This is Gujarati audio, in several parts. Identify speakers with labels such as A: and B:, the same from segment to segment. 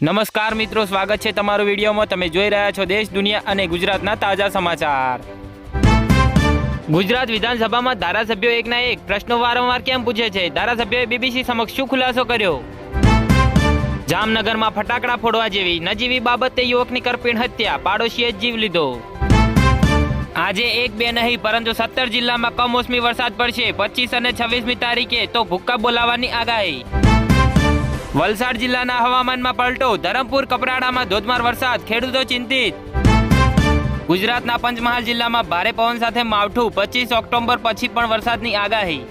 A: નમસ્કાર મિત્રો, સ્વાગત છે તમારું વિડીયોમાં। તમે જોઈ રહ્યા છો દેશ, દુનિયા અને ગુજરાતના તાજા સમાચાર। ગુજરાત વિધાનસભામાં ધારાસભ્યો એકના એક પ્રશ્નો વારંવાર કેમ પૂછે છે? ધારાસભ્યોએ બીબીસી સમક્ષ શું ખુલાસો કર્યો? જામનગરમાં ફટાકડા ફોડવા જેવી નજીવી બાબતે યુવકની કરપીણ હત્યા, પાડોશીએ જ જીવ લીધો। આજે એક બે નહીં પરંતુ 17 જિલ્લામાં કમોસમી વરસાદ પડશે। 25 અને 26મી તારીખે તો ભૂક્કા બોલાવવાની આગાહી। વલસાડ જિલ્લાના હવામાનમાં પલટો, ધરમપુર કપરાડામાં ધોધમાર વરસાદ, ખેડૂતો ચિંતિત। ગુજરાતના પંચમહાલ જિલ્લામાં ભારે પવન સાથે માવઠું, 25 ઓક્ટોબર પછી પણ વરસાદની આગાહી।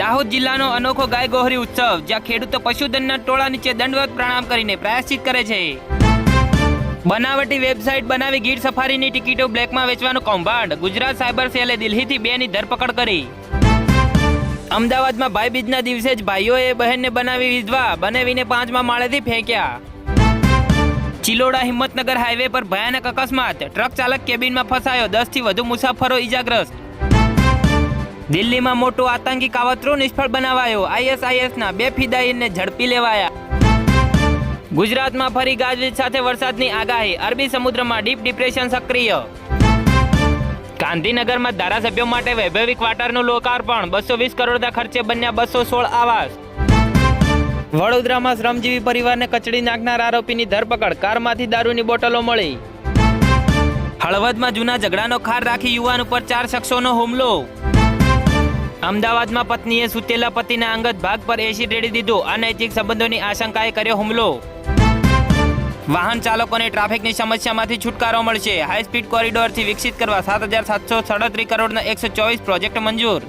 A: દાહોદ જિલ્લાનો અનોખો ગાય ગોહરી ઉત્સવ, જ્યાં ખેડૂતો પશુધનના ટોળા નીચે દંડવત પ્રણામ કરીને પ્રાયશ્ચિત કરે છે। બનાવટી વેબસાઇટ બનાવી ગીર સફારીની ટિકિટો બ્લેકમાં વેચવાનું કૌભાંડ, ગુજરાત સાયબર સેલે દિલ્હીથી 2ની ધરપકડ કરી। અમદાવાદમાં ભાઈબીજના દિવસે જ ભાઈઓએ બહેનને બનાવી વિધવા, બનાવીને 5મા માળેથી ફેંક્યા। ચિલોડા હિંમતનગર હાઈવે પર ભયાનક અકસ્માત, ટ્રક ચાલક કેબિનમાં ફસાયો, 10થી વધુ મુસાફરો ઈજાગ્રસ્ત। દિલ્હીમાં મોટો આતંકી કાવતરો નિષ્ફળ બનાવાયો, ISISના 2 ફિદાયીનને ઝડપી લેવાયા। ગુજરાતમાં ફરી ગાજવીજ સાથે વરસાદની આગાહી, અરબી સમુદ્રમાં ડીપ ડિપ્રેશન સક્રિય। ગાંધીનગરમાં ધારાસભ્યો માટે વૈભવી ક્વાર્ટરનું લોકાર્પણ, 220 કરોડના ખર્ચે બન્યા 216 આવાસ। વડોદરામાં શ્રમજીવી પરિવારને કચડી નાખનાર આરોપીની ધરપકડ, કારમાંથી દારૂની બોટલો મળી। હળવદમાં જૂના ઝઘડાનો ખાર રાખી યુવાન ઉપર 4 શખ્સોનો હુમલો। અમદાવાદમાં પત્નીએ સૂતેલા પતિના અંગત ભાગ પર એસિડ રેડી દીધો, અનૈતિક સંબંધોની આશંકાએ કર્યો હુમલો। વાહન ચાલકોને ટ્રાફિકની સમસ્યામાંથી છુટકારો મળશે, હાઈ સ્પીડ કોરિડોરથી વિકસિત કરવા 7,737 કરોડના 124 પ્રોજેક્ટ મંજૂર।